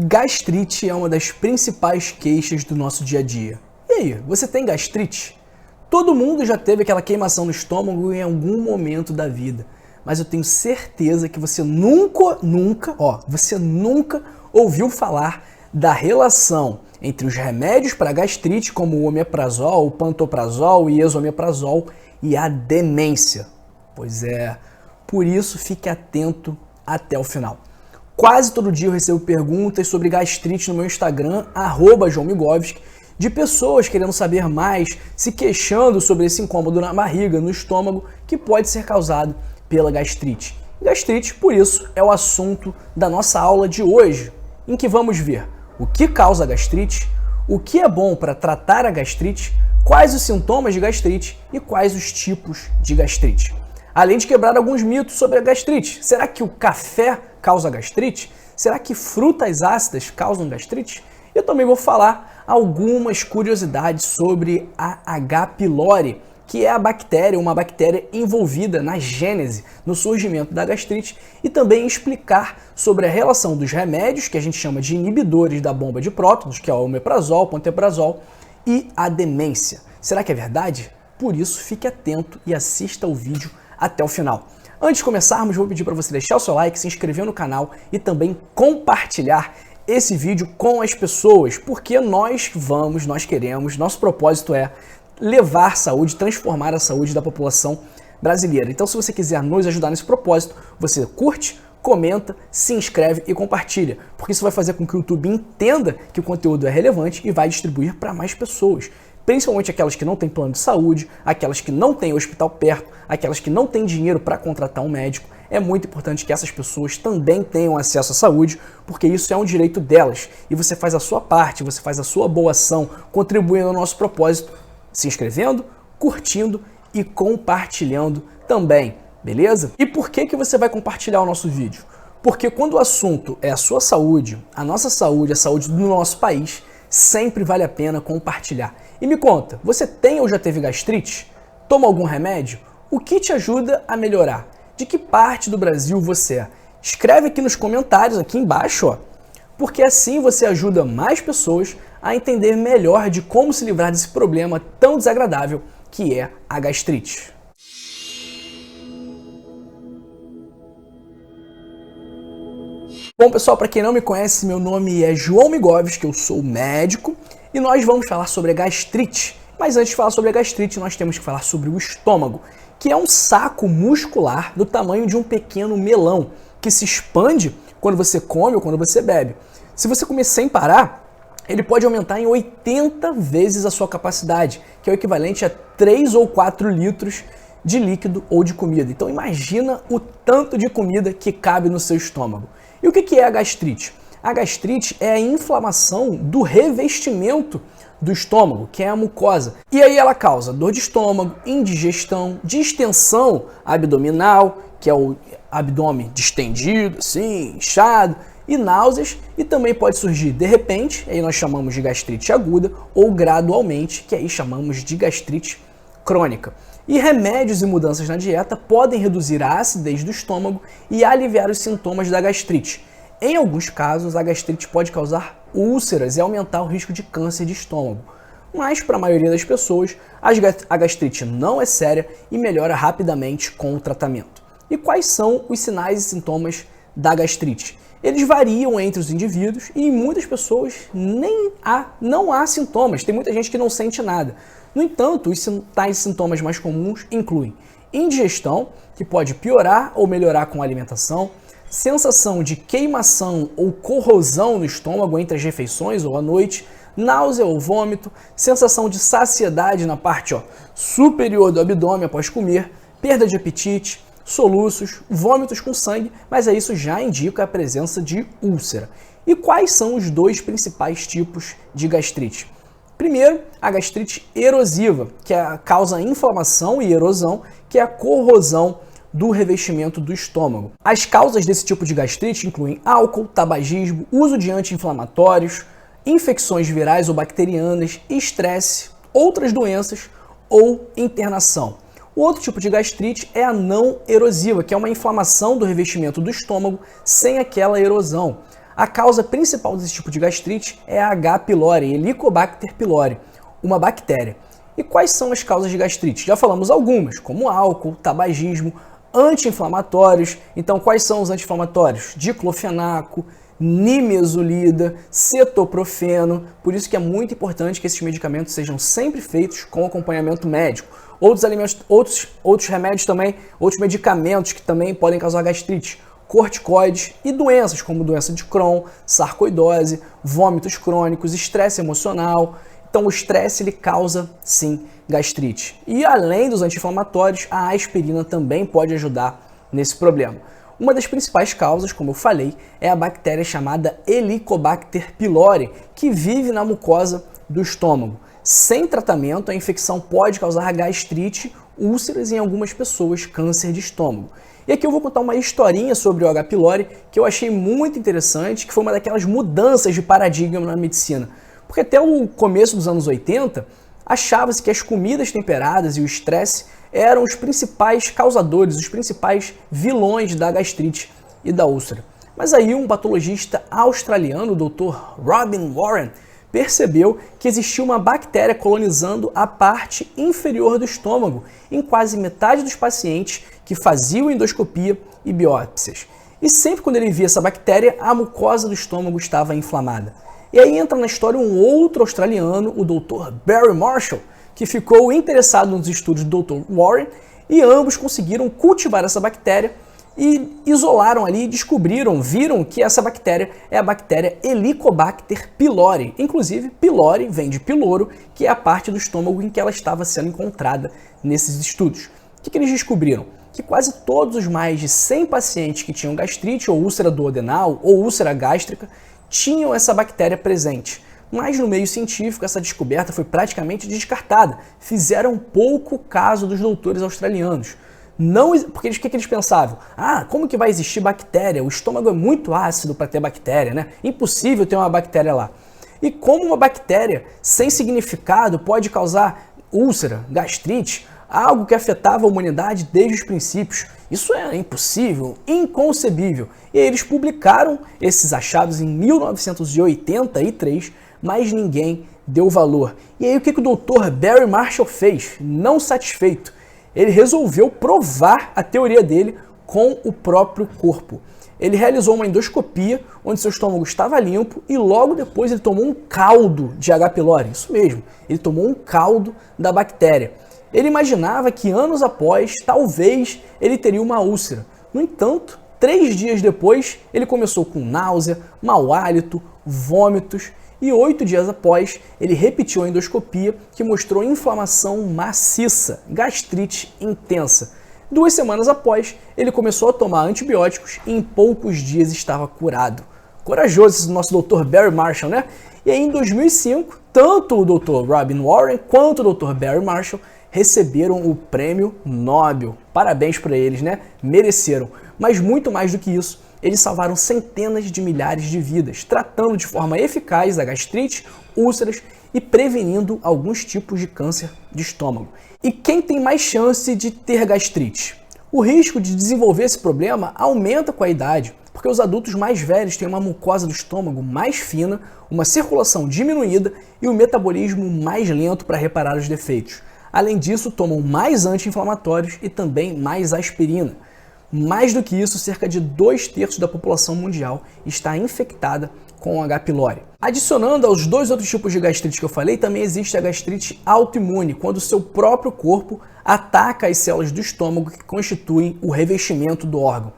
Gastrite é uma das principais queixas do nosso dia a dia. E aí, você tem gastrite? Todo mundo já teve aquela queimação no estômago em algum momento da vida. Mas eu tenho certeza que você nunca ouviu falar da relação entre os remédios para gastrite, como o omeprazol, o pantoprazol, o esomeprazol, e a demência. Pois é, por isso fique atento até o final. Quase todo dia eu recebo perguntas sobre gastrite no meu Instagram, @joãomigovski, de pessoas querendo saber mais, se queixando sobre esse incômodo na barriga, no estômago, que pode ser causado pela gastrite. Gastrite, por isso, é o assunto da nossa aula de hoje, em que vamos ver o que causa a gastrite, o que é bom para tratar a gastrite, quais os sintomas de gastrite e quais os tipos de gastrite. Além de quebrar alguns mitos sobre a gastrite. Será que o café causa gastrite? Será que frutas ácidas causam gastrite? Eu também vou falar algumas curiosidades sobre a H. pylori, que é uma bactéria envolvida na gênese, no surgimento da gastrite, e também explicar sobre a relação dos remédios, que a gente chama de inibidores da bomba de prótons, que é o omeprazol, o pantoprazol, e a demência. Será que é verdade? Por isso, fique atento e assista o vídeo até o final. Antes de começarmos, vou pedir para você deixar o seu like, se inscrever no canal e também compartilhar esse vídeo com as pessoas, porque nós queremos, nosso propósito é levar saúde, transformar a saúde da população brasileira. Então, se você quiser nos ajudar nesse propósito, você curte, comenta, se inscreve e compartilha, porque isso vai fazer com que o YouTube entenda que o conteúdo é relevante e vai distribuir para mais pessoas. Principalmente aquelas que não têm plano de saúde, aquelas que não têm hospital perto, aquelas que não têm dinheiro para contratar um médico. É muito importante que essas pessoas também tenham acesso à saúde, porque isso é um direito delas. E você faz a sua parte, você faz a sua boa ação, contribuindo ao nosso propósito, se inscrevendo, curtindo e compartilhando também, beleza? E por que você vai compartilhar o nosso vídeo? Porque quando o assunto é a sua saúde, a nossa saúde, a saúde do nosso país, sempre vale a pena compartilhar. E me conta, você tem ou já teve gastrite? Toma algum remédio? O que te ajuda a melhorar? De que parte do Brasil você é? Escreve aqui nos comentários, aqui embaixo, porque assim você ajuda mais pessoas a entender melhor de como se livrar desse problema tão desagradável que é a gastrite. Bom, pessoal, para quem não me conhece, meu nome é João Migovski, eu sou médico e nós vamos falar sobre a gastrite. Mas antes de falar sobre a gastrite, nós temos que falar sobre o estômago, que é um saco muscular do tamanho de um pequeno melão, que se expande quando você come ou quando você bebe. Se você comer sem parar, ele pode aumentar em 80 vezes a sua capacidade, que é o equivalente a 3 ou 4 litros de líquido ou de comida. Então imagina o tanto de comida que cabe no seu estômago. E o que é a gastrite? A gastrite é a inflamação do revestimento do estômago, que é a mucosa. E aí ela causa dor de estômago, indigestão, distensão abdominal, que é o abdômen distendido, assim, inchado, e náuseas, e também pode surgir de repente, aí nós chamamos de gastrite aguda, ou gradualmente, que aí chamamos de gastrite crônica. E remédios e mudanças na dieta podem reduzir a acidez do estômago e aliviar os sintomas da gastrite. Em alguns casos, a gastrite pode causar úlceras e aumentar o risco de câncer de estômago. Mas, para a maioria das pessoas, a gastrite não é séria e melhora rapidamente com o tratamento. E quais são os sinais e sintomas da gastrite? Eles variam entre os indivíduos e em muitas pessoas não há sintomas, tem muita gente que não sente nada. No entanto, os tais sintomas mais comuns incluem indigestão, que pode piorar ou melhorar com a alimentação, sensação de queimação ou corrosão no estômago entre as refeições ou à noite, náusea ou vômito, sensação de saciedade na parte superior do abdômen após comer, perda de apetite, soluços, vômitos com sangue, mas isso já indica a presença de úlcera. E quais são os dois principais tipos de gastrite? Primeiro, a gastrite erosiva, que causa inflamação e erosão, que é a corrosão do revestimento do estômago. As causas desse tipo de gastrite incluem álcool, tabagismo, uso de anti-inflamatórios, infecções virais ou bacterianas, estresse, outras doenças ou internação. O outro tipo de gastrite é a não erosiva, que é uma inflamação do revestimento do estômago sem aquela erosão. A causa principal desse tipo de gastrite é a H. pylori, Helicobacter pylori, uma bactéria. E quais são as causas de gastrite? Já falamos algumas, como álcool, tabagismo, anti-inflamatórios. Então, quais são os anti-inflamatórios? Diclofenaco, nimesulida, cetoprofeno. Por isso que é muito importante que esses medicamentos sejam sempre feitos com acompanhamento médico. Outros remédios também, outros medicamentos que também podem causar gastrite, corticoides e doenças como doença de Crohn, sarcoidose, vômitos crônicos, estresse emocional. Então o estresse ele causa sim gastrite. E além dos anti-inflamatórios, a aspirina também pode ajudar nesse problema. Uma das principais causas, como eu falei, é a bactéria chamada Helicobacter pylori, que vive na mucosa do estômago. Sem tratamento, a infecção pode causar gastrite, úlceras e em algumas pessoas câncer de estômago. E aqui eu vou contar uma historinha sobre o H. pylori que eu achei muito interessante, que foi uma daquelas mudanças de paradigma na medicina. Porque até o começo dos anos 80, achava-se que as comidas temperadas e o estresse eram os principais causadores, os principais vilões da gastrite e da úlcera. Mas aí um patologista australiano, o Dr. Robin Warren, percebeu que existia uma bactéria colonizando a parte inferior do estômago em quase metade dos pacientes que faziam endoscopia e biópsias. E sempre quando ele via essa bactéria, a mucosa do estômago estava inflamada. E aí entra na história um outro australiano, o Dr. Barry Marshall, que ficou interessado nos estudos do Dr. Warren, e ambos conseguiram cultivar essa bactéria e isolaram ali, viram que essa bactéria é a bactéria Helicobacter pylori. Inclusive, pylori vem de piloro, que é a parte do estômago em que ela estava sendo encontrada nesses estudos. O que eles descobriram? Que quase todos os mais de 100 pacientes que tinham gastrite ou úlcera duodenal ou úlcera gástrica tinham essa bactéria presente. Mas no meio científico essa descoberta foi praticamente descartada. Fizeram pouco caso dos doutores australianos. Não, porque o que eles pensavam? Como que vai existir bactéria? O estômago é muito ácido para ter bactéria, né? Impossível ter uma bactéria lá. E como uma bactéria sem significado pode causar úlcera, gastrite, algo que afetava a humanidade desde os princípios? Isso é impossível, inconcebível. E eles publicaram esses achados em 1983, mas ninguém deu valor. E aí o que o Dr. Barry Marshall fez? Não satisfeito, ele resolveu provar a teoria dele com o próprio corpo. Ele realizou uma endoscopia onde seu estômago estava limpo e logo depois ele tomou um caldo de H. pylori. Isso mesmo, ele tomou um caldo da bactéria. Ele imaginava que anos após, talvez, ele teria uma úlcera. No entanto, 3 dias depois, ele começou com náusea, mau hálito, vômitos e 8 dias após, ele repetiu a endoscopia que mostrou inflamação maciça, gastrite intensa. 2 semanas após, ele começou a tomar antibióticos e em poucos dias estava curado. Corajoso esse nosso Dr. Barry Marshall, né? E aí em 2005, tanto o Dr. Robin Warren quanto o Dr. Barry Marshall receberam o prêmio Nobel. Parabéns para eles, né? Mereceram. Mas muito mais do que isso, eles salvaram centenas de milhares de vidas, tratando de forma eficaz a gastrite, úlceras e prevenindo alguns tipos de câncer de estômago. E quem tem mais chance de ter gastrite? O risco de desenvolver esse problema aumenta com a idade, porque os adultos mais velhos têm uma mucosa do estômago mais fina, uma circulação diminuída e um metabolismo mais lento para reparar os defeitos. Além disso, tomam mais anti-inflamatórios e também mais aspirina. Mais do que isso, cerca de 2/3 da população mundial está infectada com H. pylori. Adicionando aos 2 outros tipos de gastrite que eu falei, também existe a gastrite autoimune, quando o seu próprio corpo ataca as células do estômago que constituem o revestimento do órgão.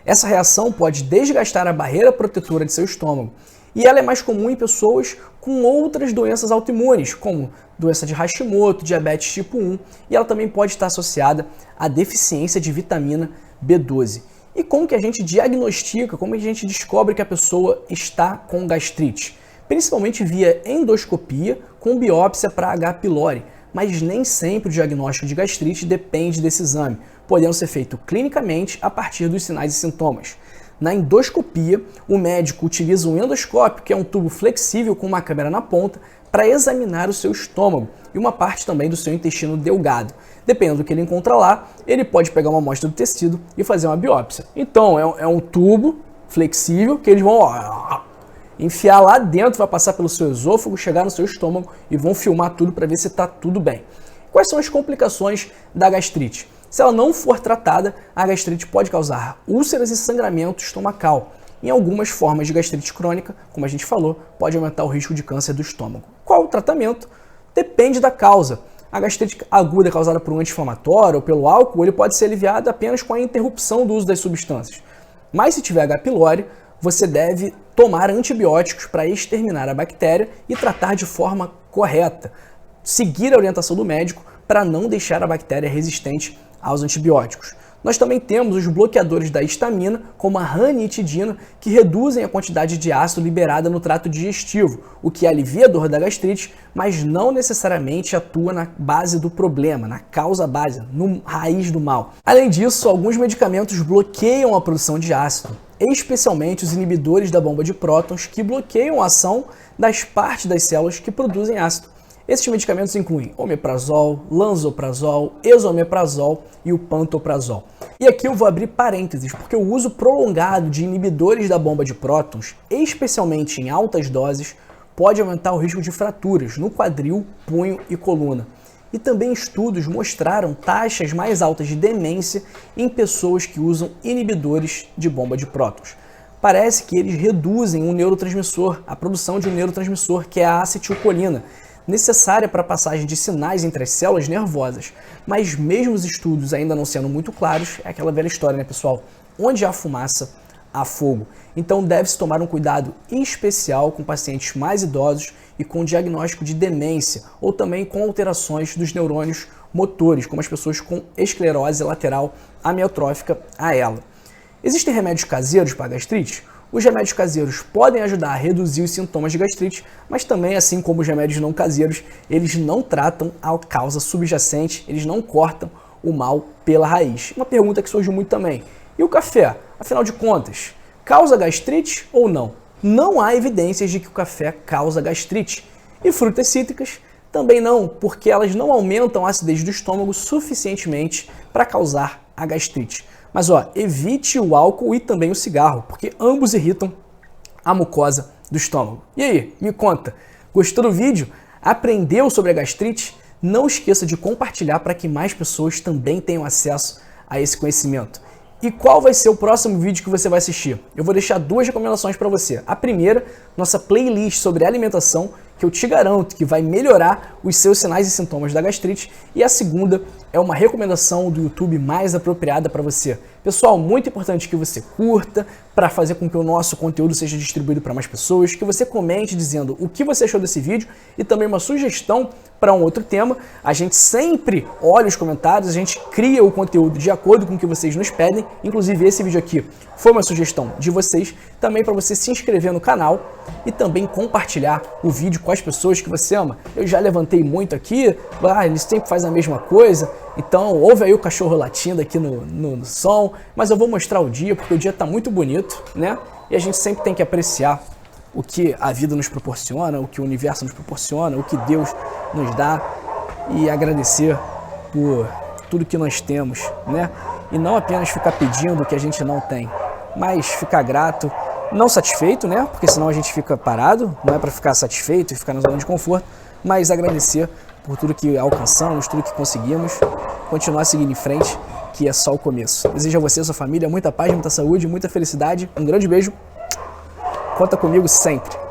Essa reação pode desgastar a barreira protetora de seu estômago, e ela é mais comum em pessoas com outras doenças autoimunes, como doença de Hashimoto, diabetes tipo 1, e ela também pode estar associada à deficiência de vitamina B12. E como que a gente diagnostica, como que a gente descobre que a pessoa está com gastrite? Principalmente via endoscopia com biópsia para H. pylori, mas nem sempre o diagnóstico de gastrite depende desse exame, podendo ser feito clinicamente a partir dos sinais e sintomas. Na endoscopia, o médico utiliza um endoscópio, que é um tubo flexível com uma câmera na ponta, para examinar o seu estômago e uma parte também do seu intestino delgado. Dependendo do que ele encontra lá, ele pode pegar uma amostra do tecido e fazer uma biópsia. Então, é um tubo flexível que eles vão enfiar lá dentro, vai passar pelo seu esôfago, chegar no seu estômago e vão filmar tudo para ver se está tudo bem. Quais são as complicações da gastrite? Se ela não for tratada, a gastrite pode causar úlceras e sangramento estomacal. Em algumas formas de gastrite crônica, como a gente falou, pode aumentar o risco de câncer do estômago. Qual o tratamento? Depende da causa. A gastrite aguda causada por um anti-inflamatório ou pelo álcool, ele pode ser aliviado apenas com a interrupção do uso das substâncias. Mas se tiver H. pylori, você deve tomar antibióticos para exterminar a bactéria e tratar de forma correta. Seguir a orientação do médico para não deixar a bactéria resistente aos antibióticos. Nós também temos os bloqueadores da histamina, como a ranitidina, que reduzem a quantidade de ácido liberada no trato digestivo, o que alivia a dor da gastrite, mas não necessariamente atua na base do problema, na causa base, no raiz do mal. Além disso, alguns medicamentos bloqueiam a produção de ácido, especialmente os inibidores da bomba de prótons, que bloqueiam a ação das partes das células que produzem ácido. Esses medicamentos incluem omeprazol, lansoprazol, esomeprazol e o pantoprazol. E aqui eu vou abrir parênteses, porque o uso prolongado de inibidores da bomba de prótons, especialmente em altas doses, pode aumentar o risco de fraturas no quadril, punho e coluna. E também estudos mostraram taxas mais altas de demência em pessoas que usam inibidores de bomba de prótons. Parece que eles reduzem um neurotransmissor, a produção de um neurotransmissor, que é a acetilcolina, necessária para a passagem de sinais entre as células nervosas. Mas mesmo os estudos ainda não sendo muito claros, é aquela velha história, né, pessoal? Onde há fumaça, há fogo. Então deve-se tomar um cuidado especial com pacientes mais idosos e com diagnóstico de demência, ou também com alterações dos neurônios motores, como as pessoas com esclerose lateral amiotrófica a ela. Existem remédios caseiros para gastrite? Os remédios caseiros podem ajudar a reduzir os sintomas de gastrite, mas também, assim como os remédios não caseiros, eles não tratam a causa subjacente, eles não cortam o mal pela raiz. Uma pergunta que surgiu muito também: e o café? Afinal de contas, causa gastrite ou não? Não há evidências de que o café causa gastrite. E frutas cítricas? Também não, porque elas não aumentam a acidez do estômago suficientemente para causar a gastrite. Mas evite o álcool e também o cigarro, porque ambos irritam a mucosa do estômago. E aí, me conta, gostou do vídeo? Aprendeu sobre a gastrite? Não esqueça de compartilhar para que mais pessoas também tenham acesso a esse conhecimento. E qual vai ser o próximo vídeo que você vai assistir? Eu vou deixar duas recomendações para você. A primeira, nossa playlist sobre alimentação, que eu te garanto que vai melhorar os seus sinais e sintomas da gastrite. E a segunda é uma recomendação do YouTube mais apropriada para você. Pessoal, muito importante que você curta para fazer com que o nosso conteúdo seja distribuído para mais pessoas, que você comente dizendo o que você achou desse vídeo e também uma sugestão para um outro tema. A gente sempre olha os comentários, a gente cria o conteúdo de acordo com o que vocês nos pedem. Inclusive esse vídeo aqui foi uma sugestão de vocês, também para você se inscrever no canal e também compartilhar o vídeo com as pessoas que você ama. Eu já levantei muito aqui, eles sempre fazem a mesma coisa, então ouve aí o cachorro latindo aqui no som, mas eu vou mostrar o dia, porque o dia está muito bonito, né? E a gente sempre tem que apreciar o que a vida nos proporciona, o que o universo nos proporciona, o que Deus nos dá e agradecer por tudo que nós temos, né? E não apenas ficar pedindo o que a gente não tem, mas ficar grato, não satisfeito, né? Porque senão a gente fica parado, não é para ficar satisfeito e ficar na zona de conforto, mas agradecer por tudo que alcançamos, tudo que conseguimos, continuar seguindo em frente, que é só o começo. Desejo a você e a sua família muita paz, muita saúde, muita felicidade. Um grande beijo. Conta comigo sempre.